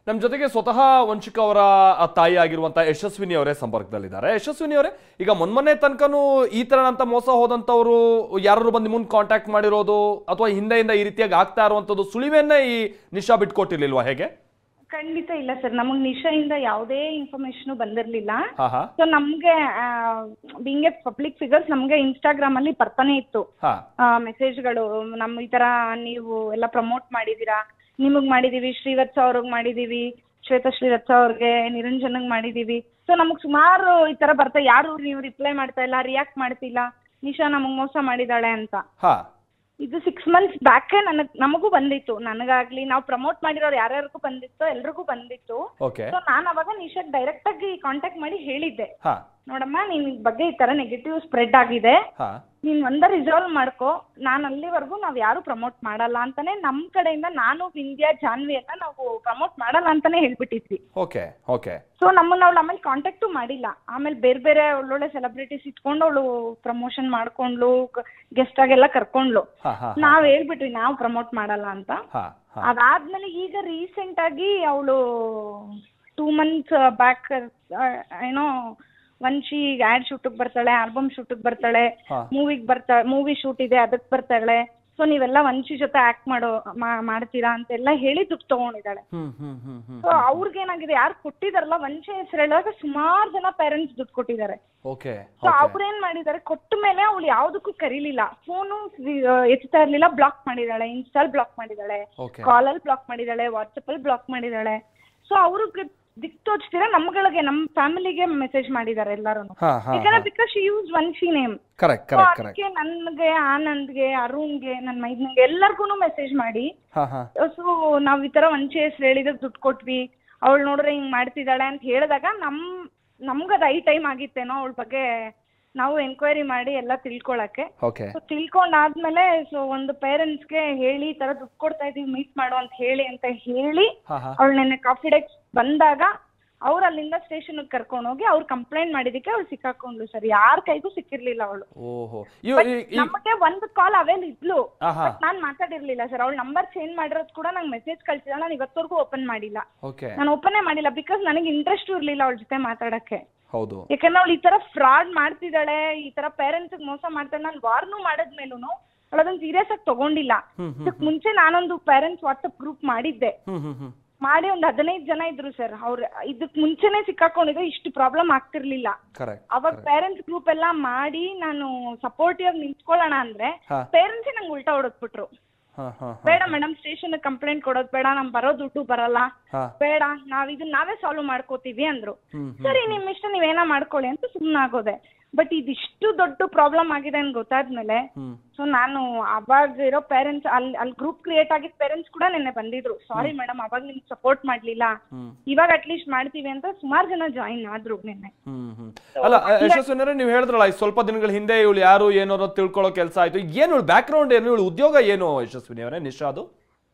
ನಮ್ಮ ಜೊತೆಗೆ ಸ್ವತಃ ವಂಶಿಕ ಅವರ ತಾಯಿ ಆಗಿರುವಂತ ಯಶಸ್ವಿನಿ ಅವರೇ ಸಂಪರ್ಕದಲ್ಲಿದ್ದಾರೆ. ಯಶಸ್ವಿನಿ ಅವರೇ, ಈಗ ಮೊನ್ನೆ ತನಕನೂ ಈ ತರನಂತ ಮೋಸ ಹೋದಂತವರು ಯಾರು ಬಂದು ಮುಂದೆ ಕಾಂಟ್ಯಾಕ್ಟ್ ಮಾಡಿರೋದು ಅಥವಾ ಹಿಂದೆಯಿಂದ ಈ ರೀತಿಯಾಗಿ ಆಗ್ತಾ ಇರುವಂತದ್ದು ಸುಳಿವನ್ನೇ ಈ ನಿಶಾ ಬಿಟ್ಕೊಟ್ಟಿರ್ಲಿಲ್ವಾ ಹೇಗೆ? ಖಂಡಿತ ಇಲ್ಲ ಸರ್, ನಮಗ್ ನಿಶಾಯಿಂದ ಯಾವುದೇ ಇನ್ಫಾರ್ಮೇಶನ್ ಬಂದಿರ್ಲಿಲ್ಲ. ಸೊ ನಮ್ಗೆ ಬೀಂಗ್ ಎ ಪಬ್ಲಿಕ್ ಫಿಗರ್ಸ್ ನಮ್ಗೆ ಇನ್ಸ್ಟಾಗ್ರಾಮ್ ಅಲ್ಲಿ ಬರ್ತಾನೆ ಇತ್ತು ಮೆಸೇಜ್ಗಳು. ನಮ್ ಈ ತರ ನೀವು ಎಲ್ಲ ಪ್ರಮೋಟ್ ಮಾಡಿದೀರಾ, ನಿಮಗ್ ಮಾಡಿದೀವಿ, ಶ್ರೀವತ್ಸ ಅವ್ರಿಗೆ ಮಾಡಿದೀವಿ, ಶ್ವೇತಾ ಶ್ರೀವತ್ಸ ಅವ್ರಿಗೆ, ನಿರಂಜನ್ಗೆ ಮಾಡಿದೀವಿ. ಸೊ ನಮಗ್ ಸುಮಾರು ಈ ತರ ಬರ್ತಾ, ಯಾರು ನೀವು ರಿಪ್ಲೈ ಮಾಡ್ತಾ ಇಲ್ಲ, ರಿಯಾಕ್ಟ್ ಮಾಡ್ತಿಲ್ಲ, ನಿಶಾ ನಮಗ್ ಮೋಸ ಮಾಡಿದಾಳೆ ಅಂತ. ಇದು 6 months ಬ್ಯಾಕೆ ನಮಗೂ ಬಂದಿತ್ತು, ನನಗಾಗ್ಲಿ, ನಾವು ಪ್ರಮೋಟ್ ಮಾಡಿರೋರು ಯಾರ್ಯಾರಿಗೂ ಬಂದಿತ್ತು, ಎಲ್ರಿಗೂ ಬಂದಿತ್ತು. ಸೊ ನಾನು ಅವಾಗ ನಿಶಾಗ್ ಡೈರೆಕ್ಟ್ ಆಗಿ ಕಾಂಟ್ಯಾಕ್ಟ್ ಮಾಡಿ ಹೇಳಿದ್ದೆ, ನೋಡಮ್ಮ ನಿನ್ ಬಗ್ಗೆ ಈ ತರ ನೆಗೆಟಿವ್ ಸ್ಪ್ರೆಡ್ ಆಗಿದೆ, ನೀನ್ ರಿಸಾಲ್ವ್ ಮಾಡ್ಕೋ, ನಾನು ಅಲ್ಲಿವರೆಗೂ ನಾವ್ ಯಾರು ಪ್ರಮೋಟ್ ಮಾಡಲ್ಲ ಅಂತಾನೆ ನಮ್ ಕಡೆಯಿಂದ, ನಾನು ವಿಂಧ್ಯ ಜಾನ್ವಿಯನ್ನ ನಾವು ಪ್ರಮೋಟ್ ಮಾಡಲ್ಲ ಅಂತಾನೆ ಹೇಳ್ಬಿಟ್ಟಿದ್ವಿ. ಸೊ ನಮ್ಮನ್ನ ಅವಳು ಆಮೇಲೆ ಕಾಂಟ್ಯಾಕ್ಟು ಮಾಡಿಲ್ಲ. ಆಮೇಲೆ ಬೇರೆ ಬೇರೆ ಒಳ್ಳೊಳ್ಳೆ ಸೆಲೆಬ್ರಿಟೀಸ್ ಇಟ್ಕೊಂಡು ಅವಳು ಪ್ರಮೋಷನ್ ಮಾಡ್ಕೊಂಡ್ಲು, ಗೆಸ್ಟ್ ಆಗೆಲ್ಲ ಕರ್ಕೊಂಡ್ಲು. ನಾವ್ ಹೇಳ್ಬಿಟ್ವಿ ನಾವ್ ಪ್ರಮೋಟ್ ಮಾಡಲ್ಲ ಅಂತ. ಅದಾದ್ಮೇಲೆ ಈಗ ರೀಸೆಂಟ್ ಆಗಿ ಅವಳು 2 months ಬ್ಯಾಕ್ ಏನೋ ವಂಶಿ ಆಡ್ ಶೂಟ್ ಬರ್ತಾಳೆ, ಆಲ್ಬಮ್ ಶೂಟ್ ಬರ್ತಾಳೆ, ಮೂವಿ ಶೂಟ್ ಇದೆ ಅದಕ್ ಬರ್ತಾಳೆ, ಸೊ ನೀವೆಲ್ಲ ವಂಶಿ ಜೊತೆ ಆಕ್ಟ್ ಮಾಡ್ತೀರಾ ಅಂತೆಲ್ಲ ಹೇಳಿ ದುಡ್ಡು ತಗೊಂಡಿದ್ದಾಳೆ. ಸೊ ಅವ್ರಿಗೇನಾಗಿದೆ, ಯಾರು ಕೊಟ್ಟಿದಾರಲ್ಲ ವಂಶಿ ಹೆಸರು ಹೇಳಿದಾಗ ಸುಮಾರು ಜನ ಪೇರೆಂಟ್ಸ್ ದುಡ್ಡು ಕೊಟ್ಟಿದ್ದಾರೆ. ಸೊ ಅವ್ರೇನ್ ಮಾಡಿದಾರೆ, ಕೊಟ್ಟ ಮೇಲೆ ಅವಳು ಯಾವ್ದಕ್ಕೂ ಕರೀಲಿಲ್ಲ, ಫೋನು ಎತ್ತಾ ಇರ್ಲಿಲ್ಲ, ಬ್ಲಾಕ್ ಮಾಡಿದಾಳೆ, ಇನ್ಸ್ಟಾಲ್ ಬ್ಲಾಕ್ ಮಾಡಿದಾಳೆ, ಕಾಲಲ್ಲಿ ಬ್ಲಾಕ್ ಮಾಡಿದಾಳೆ, ವಾಟ್ಸಪ್ ಅಲ್ಲಿ ಬ್ಲಾಕ್ ಮಾಡಿದಾಳೆ. ಸೊ ಅವ್ರಿಗೆ ದಿಕ್ ತೋಚ್ತೀರಾ ನಮ್ಗಳಿಗೆ, ನಮ್ ಫ್ಯಾಮಿಲಿಗೆ ಮೆಸೇಜ್ ಮಾಡಿದಾರೆ ಎಲ್ಲಾರು, because she use Vamshi name. ಅದಕ್ಕೆ ನನ್ಗೆ, ಆನಂದ್ಗೆ, ಅರುಣ್ಗೆ, ನನ್ ಮೈದ್ನಂಗೆ ಎಲ್ಲರಿಗೂ ಮೆಸೇಜ್ ಮಾಡಿ, ಸೊ ನಾವ್ ಈ ತರ ವಂಶಿ ಹೆಸರು ಹೇಳಿದಾಗ ದುಡ್ಡು ಕೊಟ್ವಿ, ಅವಳು ನೋಡ್ರೆ ಹಿಂಗ್ ಮಾಡ್ತಿದ್ದಾಳೆ ಅಂತ ಹೇಳಿದಾಗ ನಮ್ಗದ ಐ ಟೈಮ್ ಆಗಿತ್ತೇನೋ ಅವಳ ಬಗ್ಗೆ ನಾವು ಎನ್ಕ್ವೈರಿ ಮಾಡಿ ಎಲ್ಲ ತಿಳ್ಕೊಳಕ್ಕೆ. ತಿಳ್ಕೊಂಡಾದ್ಮೇಲೆ ಸೊ ಒಂದು ಪೇರೆಂಟ್ಸ್ಗೆ ಹೇಳಿ ಈ ತರ ದುಡ್ಡು ಕೊಡ್ತಾ ಇದೀವಿ, ಮೀಟ್ ಮಾಡು ಅಂತ ಹೇಳಿ ಅವಳು ನೆನ್ನೆ ಕಾಫಿ ಡೇಕ್ ಬಂದಾಗ ಅವ್ರು ಅಲ್ಲಿಂದ ಸ್ಟೇಷನ್ ಕರ್ಕೊಂಡು ಹೋಗಿ ಅವ್ರು ಕಂಪ್ಲೇಂಟ್ ಮಾಡಿದಕ್ಕೆ ಅವ್ಳು ಸಿಕ್ಕಾಕೊಂಡ್ಲು ಸರ್. ಯಾರ ಕೈಗೂ ಸಿಕ್ಕಿರ್ಲಿಲ್ಲ ಅವಳು. ನಮಗೆ ಒಂದು ಕಾಲ್ ಅವೇಲ್ ಇದ್ಲು, ನಾನ್ ಮಾತಾಡಿರ್ಲಿಲ್ಲ ಸರ್. ಅವಳ ನಂಬರ್ ಚೇಂಜ್ ಮಾಡಿರೋದು ಕೂಡ ನಂಗೆ ಮೆಸೇಜ್ ಕಳ್ಸಿದ, ನಾನು ಇವತ್ತವರೆಗೂ ಓಪನ್ ಮಾಡಿಲ್ಲ, ನಾನು ಓಪನ್ ಮಾಡಿಲ್ಲ, ಬಿಕಾಸ್ ನನಗೆ ಇಂಟ್ರೆಸ್ಟ್ ಇರ್ಲಿಲ್ಲ ಅವಳ ಜೊತೆ ಮಾತಾಡಕ್ಕೆ. ಯಾಕಂದ್ರೆ ಅವಳು ಈ ತರ ಫ್ರಾಡ್ ಮಾಡ್ತಿದ್ದಾಳೆ, ಈ ತರ ಪೇರೆಂಟ್ಸ್ ಮೋಸ ಮಾಡ್ತಾಳೆ, ನಾನು ವಾರ್ನು ಮಾಡಿದ್ಮೇಲೂ ಅವಳದೊಂದು ಸೀರಿಯಸ್ ಆಗಿ ತಗೊಂಡಿಲ್ಲ. ಇದಕ್ ಮುಂಚೆ ನಾನೊಂದು ಪೇರೆಂಟ್ಸ್ ವಾಟ್ಸಪ್ ಗ್ರೂಪ್ ಮಾಡಿದ್ದೆ, ಮಾಡಿ ಒಂದು 15 ಜನ ಇದ್ರು ಸರ್. ಅವ್ರ ಇದಕ್ ಮುಂಚೆನೆ ಸಿಕ್ಕಾಕೊಂಡಿದ್ರು, ಇಷ್ಟು ಪ್ರಾಬ್ಲಮ್ ಆಗ್ತಿರ್ಲಿಲ್ಲ. ಅವಾಗ ಪೇರೆಂಟ್ಸ್ ಗ್ರೂಪ್ ಎಲ್ಲಾ ಮಾಡಿ ನಾನು ಸಪೋರ್ಟಿವ್ ಆಗಿ ನಿಂತ್ಕೊಳ್ಳೋಣ ಅಂದ್ರೆ ಪೇರೆಂಟ್ಸ್ ನಂಗೆ ಉಲ್ಟಾ ಹೊಡದ್ಬಿಟ್ರು. ಬೇಡ ಮೇಡಮ್, ಸ್ಟೇಷನ್ ಕಂಪ್ಲೇಂಟ್ ಕೊಡೋದ್ ಬೇಡ, ನಮ್ ಬರೋ ದುಡ್ಡು ಬರಲ್ಲ, ಬೇಡ, ನಾವೇ ಸಾಲ್ವ್ ಮಾಡ್ಕೋತೀವಿ ಅಂದ್ರು. ಸರಿ ನಿಮ್ ಇಷ್ಟ, ನೀವೇನ ಮಾಡ್ಕೊಳ್ಳಿ ಅಂತ ಸುಮ್ನಾಗೋದೆ. ಬಟ್ ಇದಿಷ್ಟು ದೊಡ್ಡ ಪ್ರಾಬ್ಲಮ್ ಆಗಿದೆ ಅಂತ ಗೊತ್ತಾದ್ಮೇಲೆ ಸೊ ನಾನು ಅವಾಗ ಇರೋ ಪೇರೆಂಟ್ಸ್, ಅಲ್ಲಿ ಗ್ರೂಪ್ ಕ್ರಿಯೇಟ್ ಆಗಿದ್ ಪೇರೆಂಟ್ಸ್ ಕೂಡ ನಿನ್ನೆ ಬಂದಿದ್ರು, ಸಾರಿ ಮೇಡಮ್ ಅವಾಗ ನಿಮ್ಗೆ ಸಪೋರ್ಟ್ ಮಾಡ್ಲಿಲ್ಲ, ಇವಾಗ ಅಟ್ಲೀಸ್ಟ್ ಮಾಡ್ತೀವಿ ಅಂತ ಸುಮಾರು ಜನ ಜಾಯಿನ್ ಆದ್ರು ನಿನ್ನೆ. ಅಲ್ಲ ಯಶಸ್ವಿನಿ, ನೀವು ಹೇಳಿದ್ರಲ್ಲ ಸ್ವಲ್ಪ ದಿನಗಳ ಹಿಂದೆ ಇವಳು ಯಾರು ಏನೋ ತಿಳ್ಕೊಳ್ಳೋ ಕೆಲಸ ಆಯ್ತು, ಏನು ಬ್ಯಾಕ್ ಗ್ರೌಂಡ್ ಏನು, ಇವಳು ಉದ್ಯೋಗ ಏನು ಯಶಸ್ವಿನಿ ಅವರೇ? ನಿಶಾದು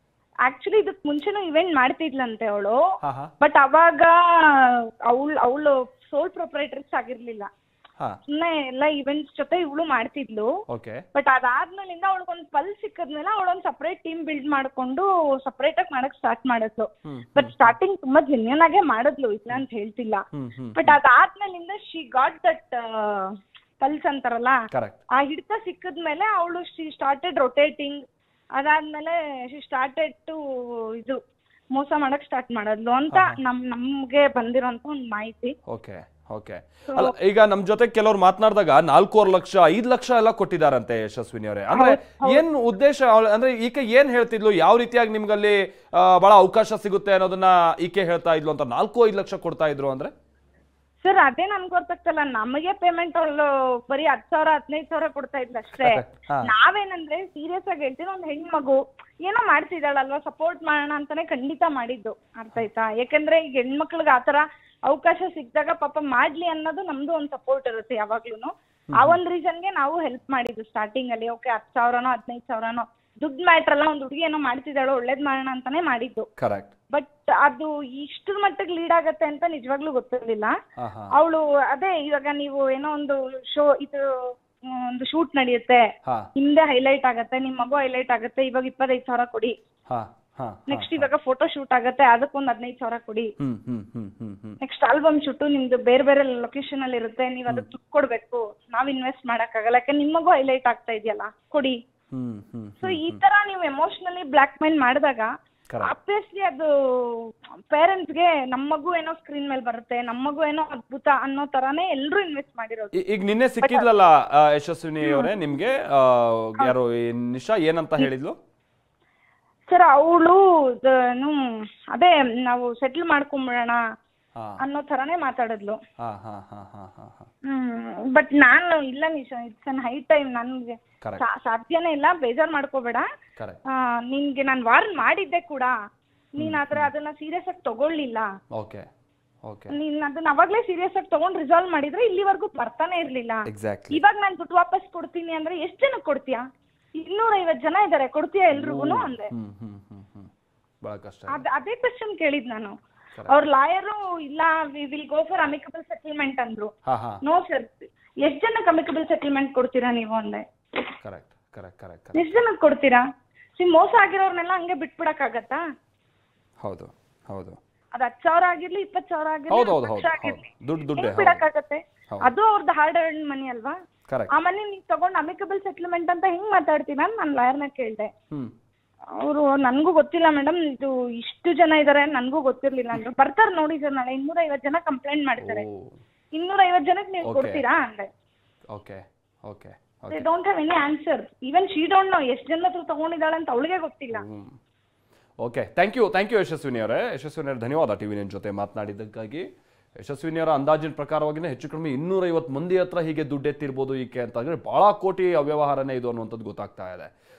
ಆಕ್ಚುಲಿ ಇದಕ್ ಮುಂಚೆನೂ ಇವೆಂಟ್ ಮಾಡ್ತಿದ್ಲಂತೆ ಅವಳು, ಬಟ್ ಅವಾಗ ಅವಳು ಸೋಲ್ ಪ್ರೊಪ್ರೈಟರ್ಸ್ ಆಗಿರ್ಲಿಲ್ಲ, ಸುಮ್ಮನೆ ಎಲ್ಲ ಇವೆಂಟ್ಸ್ ಜೊತೆ ಇವಳು ಮಾಡ್ತಿದ್ಲು. But ಅದಾದ್ಮೇಲಿಂದ ಅವಳಿಗೊಂದು Pal ಸಿಕ್ಕದ್ಮೇಲೆ ಅವಳೊಂದು separate team build ಮಾಡ್ಕೊಂಡು ಸಪರೇಟ್ ಆಗಿ ಮಾಡಕ್ ಸ್ಟಾರ್ಟ್ ಮಾಡಿದ್ಲು. ಬಟ್ ಸ್ಟಾರ್ಟಿಂಗ್ ತುಂಬಾ ಜೆನ್ಯೂನ್ ಆಗೇ ಮಾಡಿದ್ಲು, ಇಲ್ಲ ಅಂತ ಹೇಳ್ತಿಲ್ಲ. ಬಟ್ ಅದಾದ್ಮೇಲಿಂದ ಶಿ ಗಾಟ್ ದಟ್ ಪಲ್ಸ್ ಅಂತಾರಲ್ಲ, ಆ ಹಿಡಿತ ಸಿಕ್ಕದ್ಮೇಲೆ ಅವಳು ಶಿ ಸ್ಟಾರ್ಟೆಡ್ ರೊಟೇಟಿಂಗ್. ಅದಾದ್ಮೇಲೆ ಶಿ ಸ್ಟಾರ್ಟೆಡ್ ಟು ಇದು ಮೋಸ ಮಾಡಕ್ ಸ್ಟಾರ್ಟ್ ಮಾಡಿದ್ಲು ಅಂತ ನಮ್ಗೆ ಬಂದಿರೋಂತ ಒಂದು ಮಾಹಿತಿ. ಅಲ್ಲ ಈಗ ನಮ್ ಜೊತೆ ಕೆಲವ್ರು ಮಾತನಾಡಿದಾಗ 4.5 ಲಕ್ಷ 5 ಲಕ್ಷ ಎಲ್ಲ ಕೊಟ್ಟಿದಾರಂತೆ ಯಶಸ್ವಿನಿ ಅವರೇ. ಅಂದ್ರೆ ಏನ್ ಉದ್ದೇಶ, ಅಂದ್ರೆ ಈಕೆ ಏನ್ ಹೇಳ್ತಿದ್ಲು, ಯಾವ ರೀತಿಯಾಗಿ ನಿಮ್ಗಲ್ಲಿ ಬಹಳ ಅವಕಾಶ ಸಿಗುತ್ತೆ ಅನ್ನೋದನ್ನ ಈಕೆ ಹೇಳ್ತಾ ಇದ್ಲು ಅಂತ 4-5 ಲಕ್ಷ ಕೊಡ್ತಾ ಇದ್ರು ಅಂದ್ರೆ? ಸರ್ ಅದೇ ನನ್ಗೆ ಗೊತ್ತಾಗ್ತಲ್ಲ, ನಮಗೆ ಪೇಮೆಂಟ್ ಅವಳು ಬರೀ 10,000 15,000 ಕೊಡ್ತಾ ಇದ್ಲು ಅಷ್ಟೇ. ನಾವೇನಂದ್ರೆ ಸೀರಿಯಸ್ ಆಗಿ ಹೇಳ್ತೀನಿ, ಒಂದು ಹೆಣ್ಮಗು ಏನೋ ಮಾಡ್ತಿದ್ದಾಳಲ್ವಾ, ಸಪೋರ್ಟ್ ಮಾಡೋಣ ಅಂತಾನೆ ಖಂಡಿತ ಮಾಡಿದ್ದು, ಅರ್ಥ ಆಯ್ತಾ? ಯಾಕಂದ್ರೆ ಈಗ ಹೆಣ್ಮಕ್ಳಿಗೆ ಆತರ ಅವಕಾಶ ಸಿಕ್ಕಿದಾಗ ಪಾಪ ಮಾಡ್ಲಿ ಅನ್ನೋದು ನಮ್ದು ಒಂದು ಸಪೋರ್ಟ್ ಇರುತ್ತೆ ಯಾವಾಗ್ಲೂನು. ಆ ಒಂದ್ ರೀಸನ್ಗೆ ನಾವು ಹೆಲ್ಪ್ ಮಾಡಿದ್ದು ಸ್ಟಾರ್ಟಿಂಗ್ ಅಲ್ಲಿ. ಓಕೆ 10,000ನೋ 15,000ನೋ ದುಡ್ಡು ಮ್ಯಾಟ್ರ್ ಅಲ್ಲ, ಒಂದ್ ಹುಡುಗಿ ಏನೋ ಮಾಡ್ತಿದ್ದಾಳೋ ಒಳ್ಳೇದ್ ಮಾಡೋಣ ಅಂತಾನೆ ಮಾಡಿದ್ದು. ಬಟ್ ಅದು ಇಷ್ಟರ ಮಟ್ಟಿಗೆ ಲೀಡ್ ಆಗತ್ತೆ ಅಂತ ನಿಜವಾಗ್ಲೂ ಗೊತ್ತಿರ್ಲಿಲ್ಲ. ಅವಳು ಅದೇ ಇವಾಗ ನೀವು ಏನೋ ಒಂದು ಶೋ ಇದು ಒಂದು ಶೂಟ್ ನಡೆಯುತ್ತೆ, ಹಿಂದೆ ಹೈಲೈಟ್ ಆಗತ್ತೆ, ನಿಮ್ ಮಗು ಹೈಲೈಟ್ ಆಗತ್ತೆ, ಇವಾಗ 25,000 ಕೊಡಿ, ನೆಕ್ಸ್ಟ್ ಇವಾಗ ಫೋಟೋ ಶೂಟ್ ಆಗತ್ತೆ, ಅದಕ್ಕೊಂದು 15,000 ಕೊಡಿ. ನೆಕ್ಸ್ಟ್ ಆಲ್ಬಮ್ ಶೂಟ್ ನಿಮ್ದು ಬೇರೆ ಬೇರೆ ಲೊಕೇಶನ್ ಅಲ್ಲಿ ಇರುತ್ತೆ, ನೀವ್ ಅದಕ್ಕೆ ದುಡ್ಡು ಕೊಡ್ಬೇಕು, ನಾವ್ ಇನ್ವೆಸ್ಟ್ ಮಾಡಕ್ ಆಗಲ್ಲ, ಯಾಕೆ ನಿಮಗೂ ಹೈಲೈಟ್ ಆಗ್ತಾ ಇದೆಯಲ್ಲ, ಕೊಡಿ. ಸೊ ಈ ತರ ನೀವು ಎಮೋಷನಲಿ ಬ್ಲಾಕ್ ಮೇಲ್ ಮಾಡಿದಾಗ ಆಬ್ವಿಯಸ್ಲಿ ಅದು ಪೇರೆಂಟ್ಸ್ಗೆ ನಮ್ಮ ಮಗು ಏನೋ ಸ್ಕ್ರೀನ್ ಮೇಲೆ ಬರುತ್ತೆ, ನಮ್ಮ ಮಗು ಏನೋ ಅದ್ಭುತ ಅನ್ನೋ ತರಾನೇ ಎಲ್ರು ಇನ್ವೆಸ್ಟ್ ಮಾಡಿರೋದು. ಈಗ ನಿನ್ನೆ ಸಿಕ್ಕಿದ್ಲಲ್ಲ ಯಶಸ್ವಿನಿ ಅವರೇ ನಿಮ್ಗೆ, ಯಾರು ನಿಶಾ ಏನಂತ ಹೇಳಿದ್ಲು ಸರ್? ಅವಳು ಅದೇ ನಾವು ಸೆಟ್ಲ್ ಮಾಡ್ಕೊಂಬಿಡೋಣ ಅನ್ನೋ ತರಾನೇ ಮಾತಾಡಿದ್ಲು. ಬಟ್ ನಾನು ಇಲ್ಲ Nisha, it's an high time, ನನ್ಗೆ ಸಾಧ್ಯನೇ ಇಲ್ಲ, ಬೇಜಾರ್ ಮಾಡ್ಕೋಬೇಡ, ನಿನ್ಗೆ ನಾನು ವಾರ್ನ್ ಮಾಡಿದ್ದೆ ಕೂಡ, ನೀನ್ ಆತರ ಅದನ್ನ ಸೀರಿಯಸ್ ಆಗಿ ತಗೊಳ್ಳಿಲ್ಲ. ನೀನ್ ಅದನ್ನ ಅವಾಗ್ಲೇ ಸೀರಿಯಸ್ ಆಗಿ ತಗೊಂಡ್ ರಿಸಾಲ್ವ್ ಮಾಡಿದ್ರೆ ಇಲ್ಲಿವರೆಗೂ ಬರ್ತಾನೆ ಇರ್ಲಿಲ್ಲ. ಇವಾಗ ನಾನ್ ದುಡ್ಡು ವಾಪಸ್ ಕೊಡ್ತೀನಿ ಅಂದ್ರೆ ಎಷ್ಟ್ ಜನಕ್ಕೆ ಕೊಡ್ತೀಯಾ? 250 ಜನ ಇದಾರೆ, ಕೊಡ್ತೀಯಾ ಎಲ್ರಿಗೂ ಅಂದೆ. ಅದೇ ಕ್ವೆಶ್ಚನ್ ಕೇಳಿದ್ ನಾನು. ಅವ್ರ ಲಾಯರು ಇಲ್ಲ, we will go for amicable settlement ಅಂದ್ರು. ನೋ ಸರ್, ಎಷ್ಟ್ ಜನಕ್ಕೆ ಅಮಿಕಬಲ್ ಸೆಟಲ್ಮೆಂಟ್ ಕೊಡ್ತೀರಾ ನೀವು ಅಂದೆ. ಎಷ್ಟ್ ಜನಕ್ಕೆ ಕೊಡ್ತೀರಾ? ಮೋಸ ಆಗಿರೋರ್ನೆಲ್ಲ ಹಂಗೆ ಬಿಟ್ಬಿಡಕ್ ಆಗತ್ತಾ? ಹೌದು ಹೌದು, ಅದ್ 10,000 ಆಗಿರ್ಲಿ, 20,000 ಆಗಿರ್ಲಿ, ಬಿಡಕ್ ಆಗತ್ತೆ? ಅದು ಅವ್ರದ್ದು ಹಾರ್ಡ್ ಅರ್ನ್ ಮನಿ ಅಲ್ವಾ? ಆ ಮನಿ ನೀವ್ ತಗೊಂಡ್ ಅಮಿಕಬಲ್ ಸೆಟಲ್ಮೆಂಟ್ ಅಂತ ಹೆಂಗ್ ಮಾತಾಡ್ತೀರಾ? ನಾನ್ ಲಾಯರ್ನ ಕೇಳ್ದೆ. ಅವರು ನನ್ಗೂ ಗೊತ್ತಿಲ್ಲ ಮೇಡಮ್, ಇದು ಇಷ್ಟು ಜನ ಇದಾರೆ ನನ್ಗೂ ಗೊತ್ತಿರ್ಲಿಲ್ಲ ಅಂದ್ರು. ಬರ್ತಾರ ನೋಡಿ ಸರ್, ನಾಳೆ 250 ಜನ ಕಂಪ್ಲೇಂಟ್ ಮಾಡ್ತಾರೆ, 250 ಜನಕ್ಕೆ ನೀವು ಕೊಡ್ತೀರಾ ಅಂದೆ. They don't have any answer. Even she don't know ಎಷ್ಟು ಜನ ಹತ್ರ ತಗೊಂಡಿದ್ದಾಳೆ ಅಂತ ಅವಳಿಗೆ ಗೊತ್ತಿಲ್ಲ. ಓಕೆ, ಥ್ಯಾಂಕ್ ಯು ಯಶಸ್ವಿನಿ ಅವರೇ. ಯಶಸ್ವಿನಿ ಅವರೇ ಧನ್ಯವಾದ ಟಿವಿ ನೈನ್ ಜೊತೆ ಮಾತನಾಡಿದ್ದಕ್ಕಾಗಿ. ಯಶಸ್ವಿನಿ ಅವರ ಅಂದಾಜಿನ ಪ್ರಕಾರವಾಗಿನೇ ಹೆಚ್ಚು ಕಡಿಮೆ 250 ಮಂದಿ ಹತ್ರ ಹೀಗೆ ದುಡ್ಡು ಎತ್ತಿರ್ಬೋದು ಈಕೆ ಅಂತ ಅಂದ್ರೆ ಬಹಳ ಕೋಟಿ ಅವ್ಯವಹಾರನೇ ಇದು ಅನ್ನುವಂಥದ್ದು ಗೊತ್ತಾಗ್ತಾ ಇದೆ.